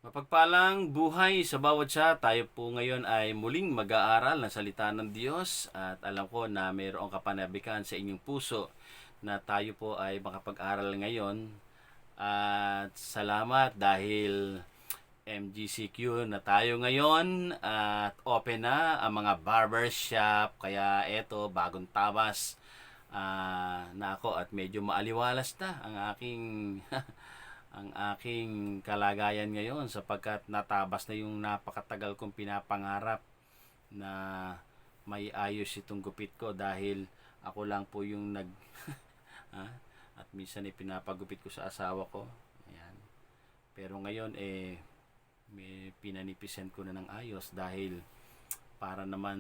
Mapagpalang buhay sa bawat isa. Tayo po ngayon ay muling mag-aaral ng salita ng Diyos at alam ko na mayroong kapanabikan sa inyong puso na tayo po ay makapag-aral ngayon. At salamat dahil MGCQ na tayo ngayon at open na ang mga barbershop. Kaya eto, bagong tabas na ako at medyo maaliwalas na ang aking ang aking kalagayan ngayon sapagkat natabas na yung napakatagal kong pinapangarap na may ayos itong gupit ko dahil ako lang po yung ha? At minsan pinapagupit ko sa asawa ko. Ayan. Pero ngayon may pinanipisan ko na ng ayos dahil para naman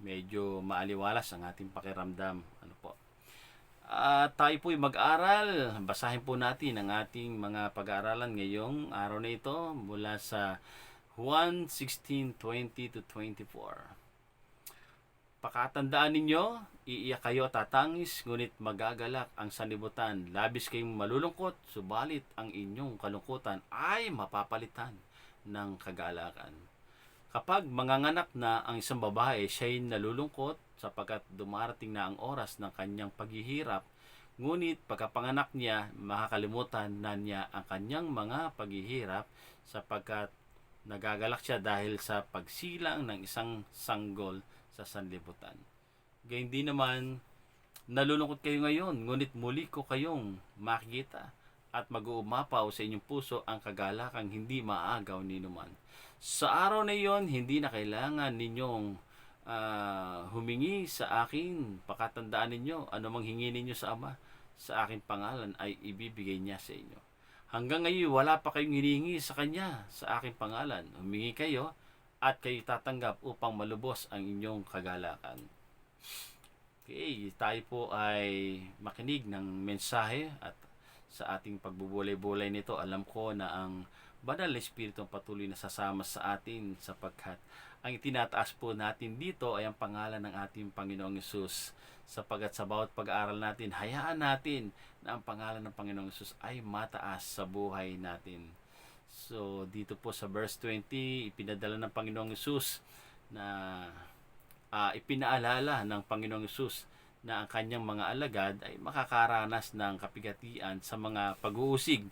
medyo maaliwalas ang ating pakiramdam. Ano po? Tayo po'y mag-aral. Basahin po natin ang ating mga pag-aaralan ngayong araw na ito mula sa Juan 16:20 to 24. Pakatandaan ninyo, iiyak kayo tatangis, ngunit magagalak ang sanlibutan. Labis kayong malulungkot, subalit ang inyong kalungkutan ay mapapalitan ng kagalakan. Kapag manganganak na ang isang babae, siya'y nalulungkot sapagkat dumarating na ang oras ng kanyang paghihirap. Ngunit pagkapanganak niya, makakalimutan na niya ang kanyang mga paghihirap sapagkat nagagalak siya dahil sa pagsilang ng isang sanggol sa sanlibutan. Gayun din naman, nalulungkot kayo ngayon, ngunit muli ko kayong makikita at mag-uumapaw sa inyong puso ang kagalakang hindi maagaw ni numan. Sa araw na iyon, hindi na kailangan ninyong humingi sa akin. Pakatandaan ninyo, anumang hingi ninyo sa Ama, sa aking pangalan ay ibibigay niya sa inyo. Hanggang ngayon, wala pa kayong hinihingi sa Kanya sa aking pangalan. Humingi kayo at kayo tatanggap upang malubos ang inyong kagalakan. Okay, tayo po ay makinig ng mensahe at sa ating pagbubulay-bulay nito, alam ko na ang Banal na Espiritu ang patuloy na sasama sa atin sapagkat ang itinataas po natin dito ay ang pangalan ng ating Panginoong Hesus. Sapagkat sa bawat pag-aaral natin, hayaan natin na ang pangalan ng Panginoong Hesus ay mataas sa buhay natin. So, dito po sa verse 20, ipinadala ng Panginoong Hesus na ipinaalala ng Panginoong Hesus na ang kanyang mga alagad ay makakaranas ng kapigatian sa mga pag-uusig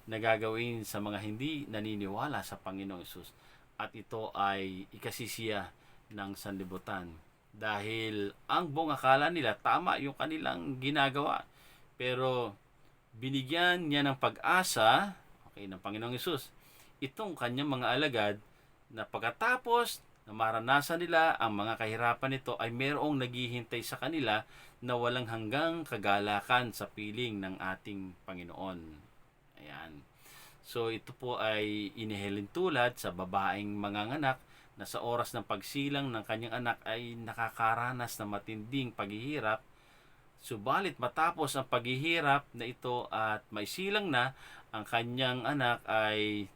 na gagawin sa mga hindi naniniwala sa Panginoong Hesus. At ito ay ikasisiya ng sanlibutan. Dahil ang buong akala nila tama yung kanilang ginagawa. Pero binigyan niya ng pag-asa, okay, ng Panginoong Hesus, itong kanyang mga alagad na pagkatapos na maranasan nila ang mga kahirapan nito ay mayroong naghihintay sa kanila na walang hanggang kagalakan sa piling ng ating Panginoon. Ayan. So ito po ay inihalin tulad sa babaeng manganganak na sa oras ng pagsilang ng kanyang anak ay nakakaranas ng matinding paghihirap. Subalit matapos ang paghihirap na ito at maisilang na ang kanyang anak ay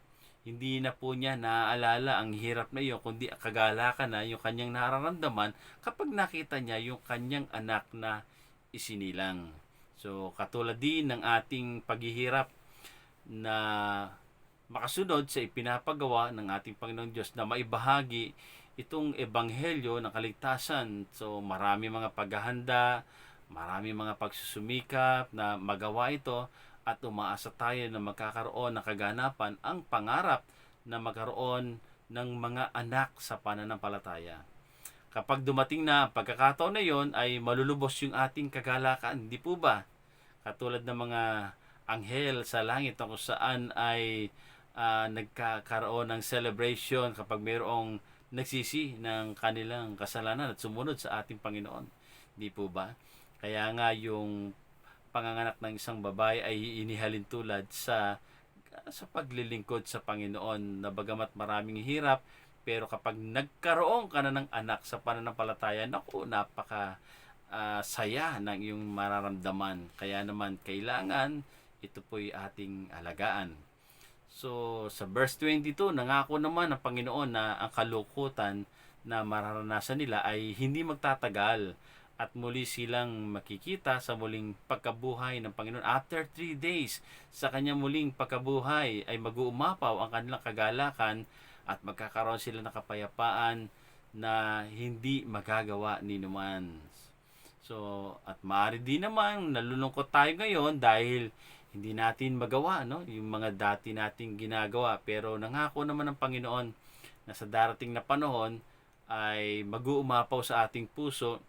hindi na po niya naaalala ang hirap na iyon kundi kagalakan na yung kanyang nararamdaman kapag nakita niya yung kanyang anak na isinilang. So katulad din ng ating paghihirap na makasunod sa ipinapagawa ng ating Panginoong Diyos na maibahagi itong ebanghelyo ng kaligtasan. So marami mga paghahanda, marami mga pagsusumikap na magawa ito at umaasa tayo na magkakaroon ng kaganapan ang pangarap na magkaroon ng mga anak sa pananampalataya. Kapag dumating na ang pagkakataon na yon ay malulubos yung ating kagalakan, di po ba? Katulad ng mga anghel sa langit kung saan ay nagkakaroon ng celebration kapag mayroong nagsisi ng kanilang kasalanan at sumunod sa ating Panginoon. Di po ba? Kaya nga yung panganganak ng isang babae ay inihalin tulad sa paglilingkod sa Panginoon na bagamat maraming hirap, pero kapag nagkaroon ka na ng anak sa pananampalataya, naku, napaka saya ng iyong mararamdaman. Kaya naman kailangan ito po'y ating alagaan. So, sa verse 22, nangako naman ng Panginoon na ang kalungkutan na mararanasan nila ay hindi magtatagal at muli silang makikita sa muling pagkabuhay ng Panginoon. After 3 days, sa kanyang muling pagkabuhay ay mag-uumapaw ang kanilang kagalakan at magkakaroon sila ng kapayapaan na hindi magagawa ni numan. So, at maaari din naman nalulungkot tayo ngayon dahil hindi natin magawa yung mga dati nating ginagawa, pero nangako naman ng Panginoon na sa darating na panahon ay mag-uumapaw sa ating puso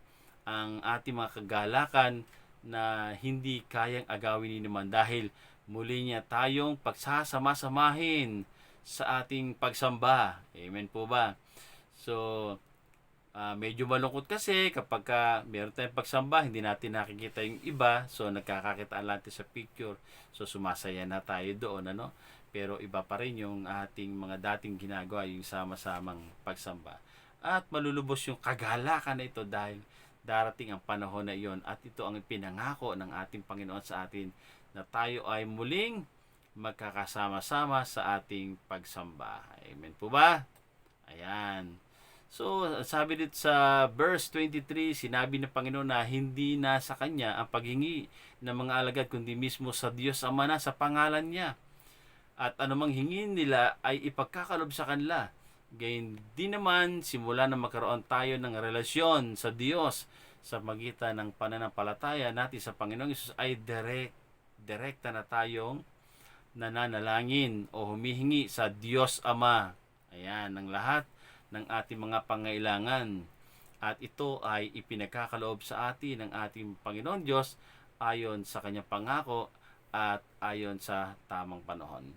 ang ating mga kagalakan na hindi kayang agawin ni naman dahil muli niya tayong pagsasama-samahin sa ating pagsamba. Amen po ba? So, medyo malungkot kasi kapag meron tayong pagsamba, hindi natin nakikita yung iba, so nagkakakitaan natin sa picture, so sumasaya na tayo doon, pero iba pa rin yung ating mga dating ginagawa, yung sama-samang pagsamba. At malulubos yung kagalakan na ito dahil darating ang panahon na iyon, at ito ang pinangako ng ating Panginoon sa atin na tayo ay muling magkakasama-sama sa ating pagsamba. Amen po ba? Ayan. So, sabi dito sa verse 23, sinabi ng Panginoon na hindi na sa Kanya ang paghingi ng mga alagad, kundi mismo sa Diyos Ama na sa pangalan niya. At anumang hingin nila ay ipagkakalob sa kanila. Gayun din naman, simula na magkaroon tayo ng relasyon sa Diyos sa magitan ng pananampalataya natin sa Panginoong Hesus, ay direkta na tayong nananalangin o humihingi sa Diyos Ama. Ayan, ng lahat ng ating mga pangailangan. At ito ay ipinagkakaloob sa atin ng ating Panginoon Diyos ayon sa kanyang pangako at ayon sa tamang panahon.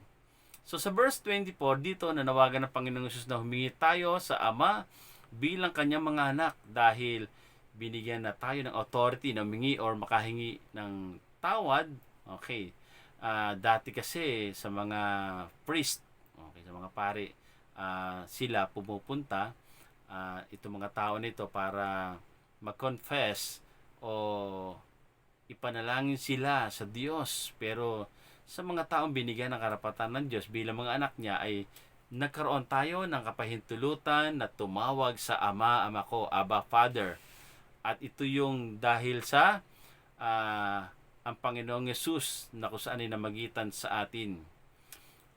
So sa verse 24, dito nanawagan ng Panginoong Hesus na humingi tayo sa Ama bilang kanyang mga anak dahil binigyan na tayo ng authority na humingi or makahingi ng tawad. Okay. Dati kasi sa mga priest, sa mga pari, sila pumupunta, itong mga tao nito para mag-confess o ipanalangin sila sa Diyos. Pero sa mga taong binigyan ng karapatan ng Diyos bilang mga anak niya ay nagkaroon tayo ng kapahintulutan na tumawag sa Ama ko, Abba Father. At ito yung dahil sa ang Panginoong Hesus na kung saan ay namagitan sa atin.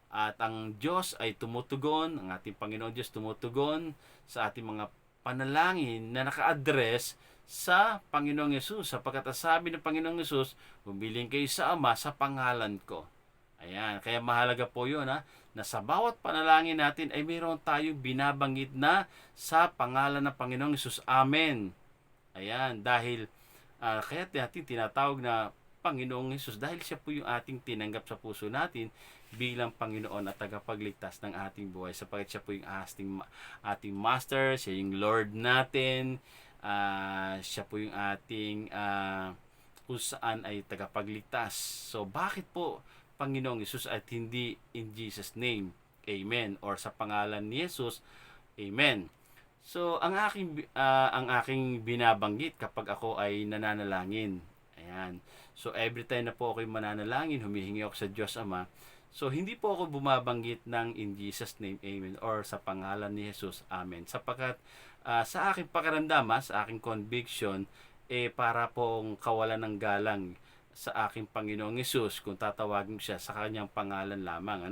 At ang Diyos ay tumutugon, ang ating Panginoong Diyos tumutugon sa ating mga panalangin na naka-address sa Panginoong Hesus, sapagkat sabi ng Panginoong Hesus, humiling kayo sa Ama sa pangalan ko. Ayan, kaya mahalaga po yun na sa bawat panalangin natin ay mayroon tayong binabanggit na sa pangalan ng Panginoong Hesus. Amen. Ayan, dahil kaya natin tinatawag na Panginoong Hesus dahil siya po yung ating tinanggap sa puso natin bilang Panginoon at tagapagligtas ng ating buhay, sapagkat siya po yung ating Master, siya yung Lord natin, siya po yung ating kung saan ay tagapagligtas. So bakit po Panginoong Hesus at hindi in Jesus name? Amen. Or sa pangalan ni Jesus, Amen. So ang aking binabanggit kapag ako ay nananalangin. Ayan. So every time na po ako mananalangin, humihingi ako sa Diyos Ama. So hindi po ako bumabanggit ng in Jesus name, Amen, or sa pangalan ni Jesus, Amen. Sapagkat sa aking pakiramdam, sa aking conviction, para pong kawalan ng galang sa aking Panginoong Hesus kung tatawagin siya sa kanyang pangalan lamang.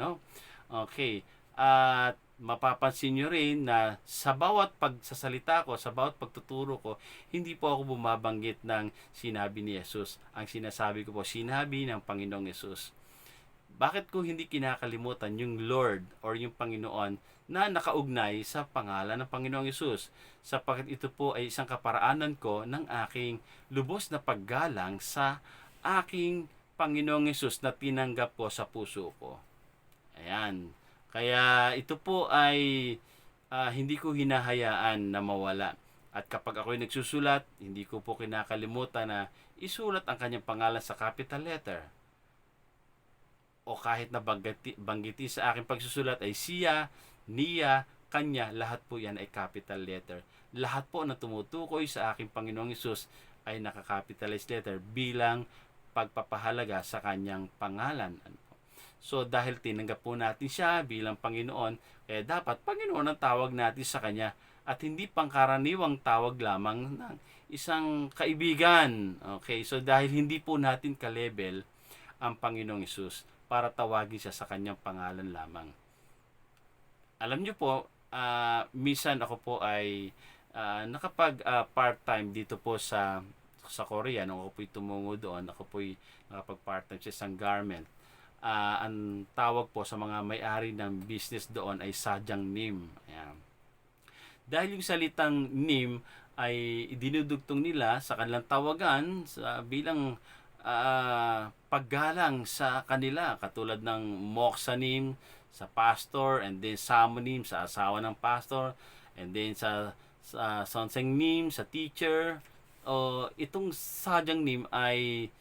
Okay. At mapapansin nyo rin na sa bawat pagsasalita ko, sa bawat pagtuturo ko, hindi po ako bumabanggit ng sinabi ni Jesus. Ang sinasabi ko po, sinabi ng Panginoong Hesus. Bakit ko hindi kinakalimutan yung Lord or yung Panginoon na nakaugnay sa pangalan ng Panginoong Hesus? Sapagkat ito po ay isang kaparaanan ko ng aking lubos na paggalang sa aking Panginoong Hesus na tinanggap ko sa puso ko. Ayan. Kaya ito po ay hindi ko hinahayaan na mawala. At kapag ako'y nagsusulat, hindi ko po kinakalimutan na isulat ang kanyang pangalan sa capital letter. O kahit na banggiti sa aking pagsusulat ay siya, niya, kanya, lahat po yan ay capital letter. Lahat po na tumutukoy sa aking Panginoong Hesus ay naka-capitalized letter bilang pagpapahalaga sa kanyang pangalan. So dahil tinanggap po natin siya bilang Panginoon, dapat Panginoon ang tawag natin sa kanya at hindi pangkaraniwang tawag lamang ng isang kaibigan. Okay, so dahil hindi po natin ka-level ang Panginoong Hesus para tawagin siya sa kanyang pangalan lamang. Alam niyo po, minsan ako po ay nakapag part-time dito po sa Korea. Nung ako po'y tumungo doon, ako po'y nakapag part-time sa isang garment. Ang tawag po sa mga may-ari ng business doon ay sadyang nim. Ayan. Dahil yung salitang nim ay dinudugtong nila sa kanilang tawagan bilang paggalang sa kanila, katulad ng moksanim sa pastor, and then samonim sa asawa ng pastor, and then sa sonsengnim sa teacher. Itong sadyang nim ay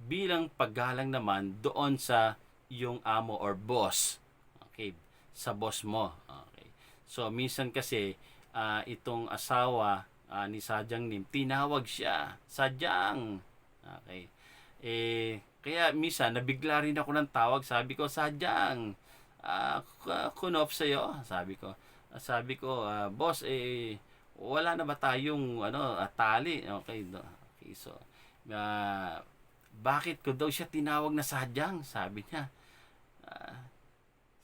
bilang paggalang naman doon sa iyong amo or boss. Okay, sa boss mo. Okay. So minsan kasi itong asawa ni Sadyang Nim, tinawag siya Sadyang. Okay. Kaya minsan nabigla rin ako ng tawag, sabi ko Sadyang, kunop sa'yo, sabi ko boss, wala na ba tayong tali? Okay, okay, so bakit ko daw siya tinawag na Sadyang, sabi niya.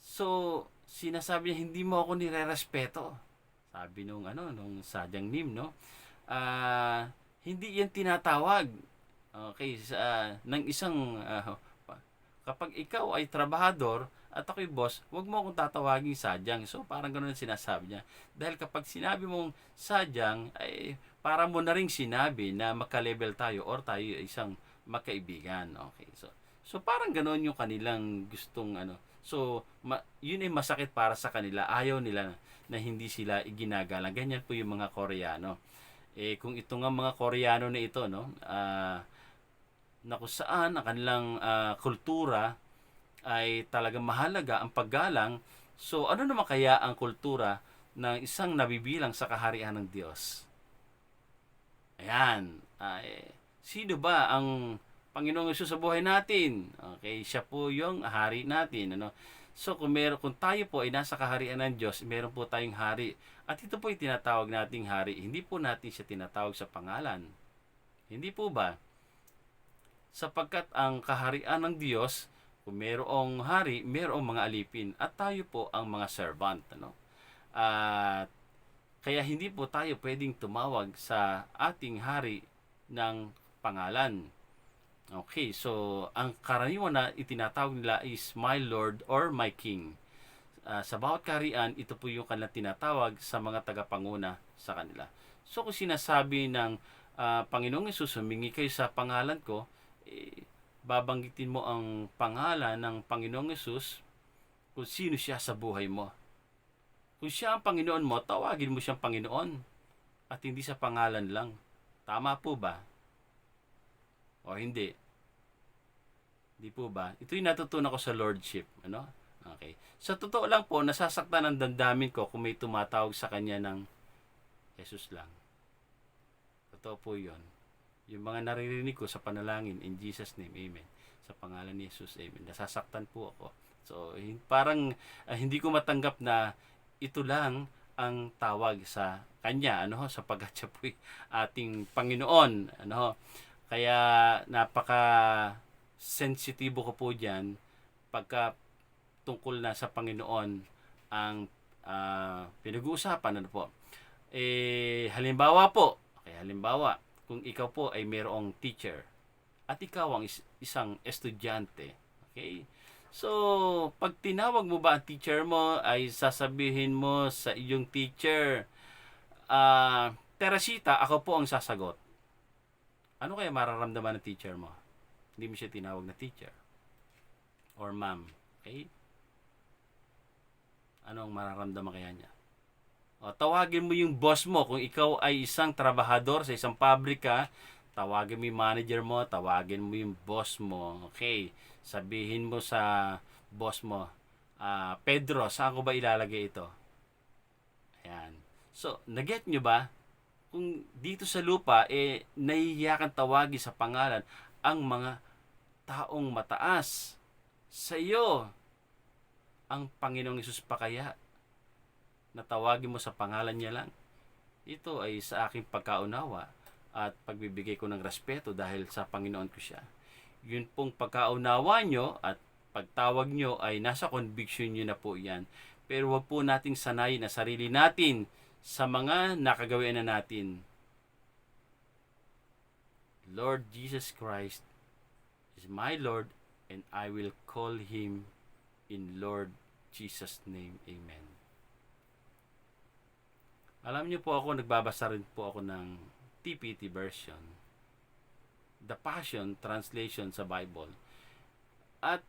So sinasabi niya, hindi mo ako nire-respeto, sabi nung Sadyang Nim, no? Hindi yan tinatawag, okay, ng isang kapag ikaw ay trabahador at ako'y boss, wag mo akong tatawagin Sadyang. So parang ganoon ang sinasabi niya. Dahil kapag sinabi mong Sadyang, ay para mo na ring sinabi na maka-level tayo or tayo isang magkaibigan. Okay. So parang ganoon yung kanilang gustong So yun ay masakit para sa kanila. Ayaw nila na hindi sila iginagalang. Ganyan po yung mga Koreano. Kung ito nga mga Koreano na ito, no, na kung saan ang kanilang kultura ay talagang mahalaga ang paggalang. So ano naman kaya ang kultura ng isang nabibilang sa kaharian ng Diyos? Ayan. Sino ba ang Panginoong Hesus sa buhay natin? Okay, siya po yung hari natin, So kung tayo po ay nasa kaharian ng Diyos, meron po tayong hari. At ito po yung tinatawag nating hari. Hindi po natin siya tinatawag sa pangalan. Hindi po ba? Sapagkat ang kaharian ng Diyos, kung mayroong hari, mayroong mga alipin. At tayo po ang mga servant. At kaya hindi po tayo pwedeng tumawag sa ating hari ng pangalan. Okay, so ang karaniwan na itinatawag nila is my Lord or my King. Sa bawat kaharian, ito po yung kanilang tinatawag sa mga tagapanguna sa kanila. So kung sinasabi ng Panginoong Hesus, humingi kayo sa pangalan ko, babanggitin mo ang pangalan ng Panginoong Hesus kung sino siya sa buhay mo. Kung siya ang Panginoon mo, tawagin mo siyang Panginoon at hindi sa pangalan lang. Tama po ba? O hindi? Hindi po ba? Ito yung natutunan ko sa Lordship. Okay. Sa totoo lang po, nasasaktan ang damdamin ko kung may tumatawag sa kanya ng Jesus lang. Totoo po yun. Yung mga naririnig ko sa panalangin, in Jesus' name, Amen. Sa pangalan ni Jesus, Amen. Nasasaktan po ako. So, parang hindi ko matanggap na ito lang ang tawag sa kanya, sapagkat siya po ating Panginoon, Kaya napaka sensitibo ko po diyan pagka tungkol na sa Panginoon ang pinag-uusapan, halimbawa po, kung ikaw po ay mayroong teacher at ikaw ang isang estudyante, okay? So, pag tinawag mo ba ang teacher mo, ay sasabihin mo sa iyong teacher, Teresita, ako po ang sasagot. Ano kaya mararamdaman ng teacher mo? Hindi mo siya tinawag na teacher or ma'am. Okay? Ano ang mararamdaman kaya niya? Tawagin mo yung boss mo. Kung ikaw ay isang trabahador sa isang pabrika, tawagin mo yung manager mo, tawagin mo yung boss mo. Okay? Sabihin mo sa boss mo, Pedro, saan ko ba ilalagay ito? Ayan. So, naget nyo ba? Kung dito sa lupa, nahihiya kang tawagin sa pangalan ang mga taong mataas. Sa iyo, ang Panginoong Hesus pa kaya? Natawagin mo sa pangalan niya lang? ito ay sa aking pagkaunawa at pagbibigay ko ng respeto dahil sa Panginoon ko siya. Yun pong pagkaunawa nyo at pagtawag nyo ay nasa conviction nyo na po yan. Pero wag po nating sanayin na sarili natin sa mga nakagawian na natin. Lord Jesus Christ is my Lord, and I will call Him in Lord Jesus' name. Amen. Alam niyo po ako, nagbabasa rin po ako ng TPT version, the Passion Translation sa Bible. At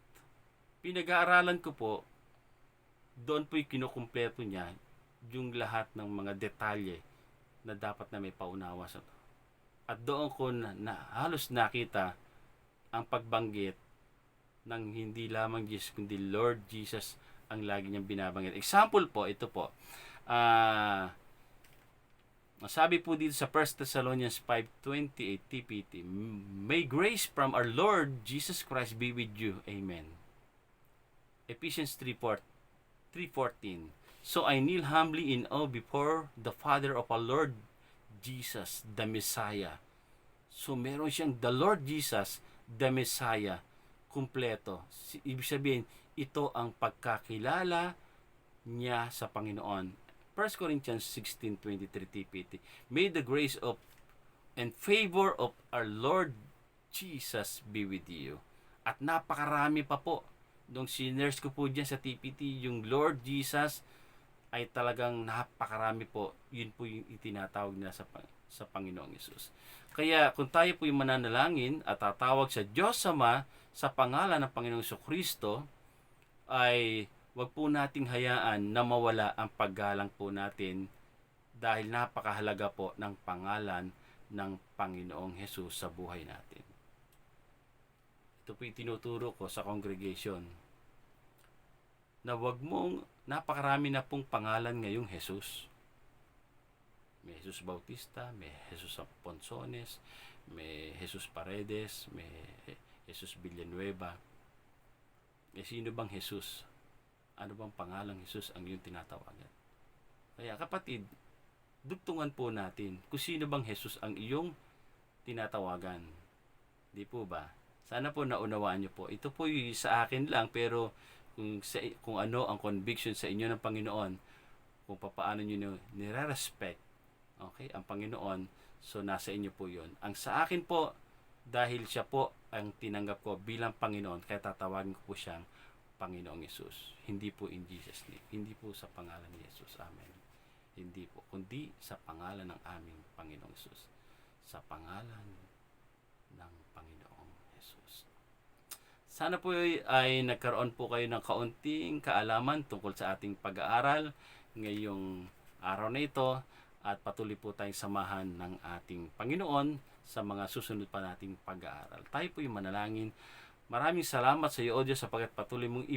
pinag-aaralan ko po, doon po yung kinukumpleto niya yung lahat ng mga detalye na dapat na may paunawa sa to. At doon ko na halos nakita ang pagbanggit ng hindi lamang Jesus kundi Lord Jesus ang lagi niyang binabanggit. Example po, ito po. Sabi po dito sa 1 Thessalonians 5:28 TPT, May grace from our Lord Jesus Christ be with you. Amen. Ephesians 3:14. So I kneel humbly in awe before the Father of our Lord Jesus, the Messiah. So meron siyang the Lord Jesus, the Messiah, kumpleto. Ibig sabihin, ito ang pagkakilala niya sa Panginoon. 1 Corinthians 16:23 TPT. May the grace of and favor of our Lord Jesus be with you. At napakarami pa po. Nung sinners ko po dyan sa TPT, yung Lord Jesus ay talagang napakarami po. Yun po yung itinatawag nila sa Panginoong Yesus. Kaya kung tayo po yung mananalangin at tatawag sa Diyos Ama sa pangalan ng Panginoong Kristo, ay wag po nating hayaan na mawala ang paggalang po natin dahil napakahalaga po ng pangalan ng Panginoong Hesus sa buhay natin. Ito po yung tinuturo ko sa congregation na wag mong, napakarami na pong pangalan ngayong Hesus. May Jesus Bautista, may Jesus Ponsones, may Jesus Paredes, may Jesus Villanueva. May sino bang Jesus? Ano bang pangalang Jesus ang iyong tinatawagan? Kaya kapatid, dugtungan po natin kung sino bang Jesus ang iyong tinatawagan. Di po ba? Sana po naunawaan niyo po. Ito po yung sa akin lang, pero kung ano ang conviction sa inyo ng Panginoon, kung paano niyo nire-respect, okay, ang Panginoon, so nasa inyo po yun. Ang sa akin po, dahil siya po ang tinanggap ko bilang Panginoon, kaya tatawagin ko po siyang Panginoong Yesus. Hindi po in Jesus' name. Hindi po sa pangalan ni Jesus. Amen. Hindi po. Kundi sa pangalan ng aming Panginoong Yesus. Sa pangalan ng Panginoong Yesus. Sana po ay nagkaroon po kayo ng kaunting kaalaman tungkol sa ating pag-aaral ngayong araw na ito, at patuloy po tayong samahan ng ating Panginoon sa mga susunod pa nating pag-aaral. Tayo po yung manalangin. Maraming salamat sa iyo, O Diyos, sapagkat patuloy mong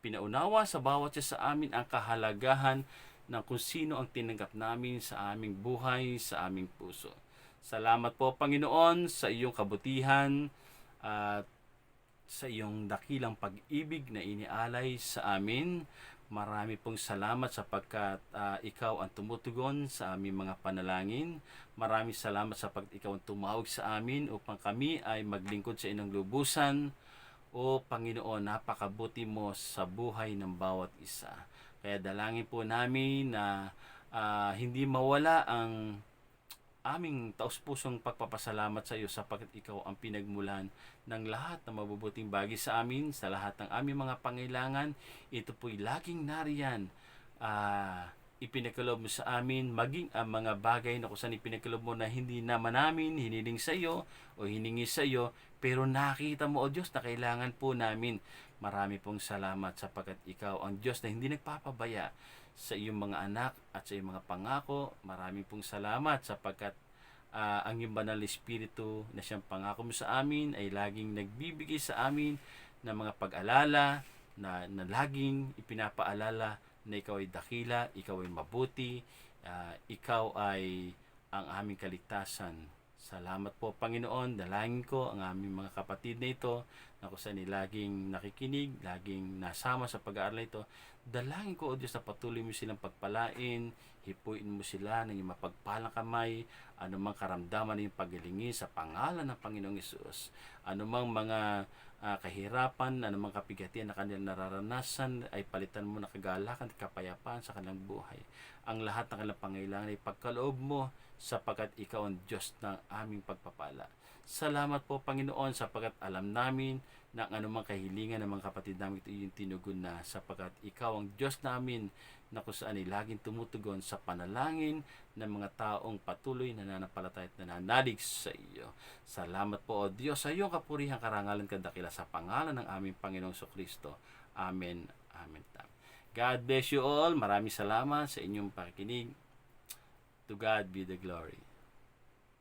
pinaunawa sa bawat isa sa amin ang kahalagahan ng kung sino ang tinanggap namin sa aming buhay, sa aming puso. Salamat po, Panginoon, sa iyong kabutihan at sa iyong dakilang pag-ibig na inialay sa amin. Marami pong salamat sapagkat ikaw ang tumutugon sa aming mga panalangin. Maraming salamat sapagkat ikaw ang tumawag sa amin upang kami ay maglingkod sa inyong lubusan. O Panginoon, napakabuti mo sa buhay ng bawat isa. Kaya dalangin po namin na hindi mawala ang aming taus-pusong pagpapasalamat sa iyo sapagkat ikaw ang pinagmulan ng lahat ng mabubuting bagay sa amin, sa lahat ng aming mga pangailangan. Ito po'y laging nariyan. Ipinagkaloob mo sa amin, maging ang mga bagay na kung saan ipinagkaloob mo na hindi naman namin hiniling sa iyo o hiningi sa iyo, pero nakita mo, O Diyos, na kailangan po namin. Marami pong salamat sapagkat ikaw ang Diyos na hindi nagpapabaya sa iyong mga anak at sa iyong mga pangako. Maraming pong salamat sapagkat ang iyong banal na Espiritu na siyang pangako mo sa amin ay laging nagbibigay sa amin ng mga pag-alala na laging ipinapaalala na ikaw ay dakila, ikaw ay mabuti, ikaw ay ang aming kaligtasan. Salamat po, Panginoon. Dalangin ko ang aming mga kapatid na ito na kung saan laging nakikinig, laging nasama sa pag-aaral ito. Dalangin ko, O Diyos, na patuloy mo silang pagpalain, hipuin mo sila ng iyong mapagpalang kamay, anumang karamdaman ng iyong paglingin sa pangalan ng Panginoong Hesus. Anumang mga kahirapan, anumang kapigatian na kanilang nararanasan, ay palitan mo na kagalakan at kapayapaan sa kanilang buhay. Ang lahat ng kanilang pangailangan ay pagkaloob mo, sapagkat ikaw ang Diyos ng aming pagpapala. Salamat po, Panginoon, sapagkat alam namin na ang anumang kahilingan ng mga kapatid namin ito yung tinugon na, sapagkat ikaw ang Diyos namin na kung saan ay laging tumutugon sa panalangin ng mga taong patuloy na nananampalataya at nananalig sa iyo. Salamat po, O Diyos, sa iyong kapurihan, karangalan, kadakila sa pangalan ng aming Panginoong Kristo. Amen. Amen. God bless you all. Maraming salamat sa inyong pakikinig. To God be the glory.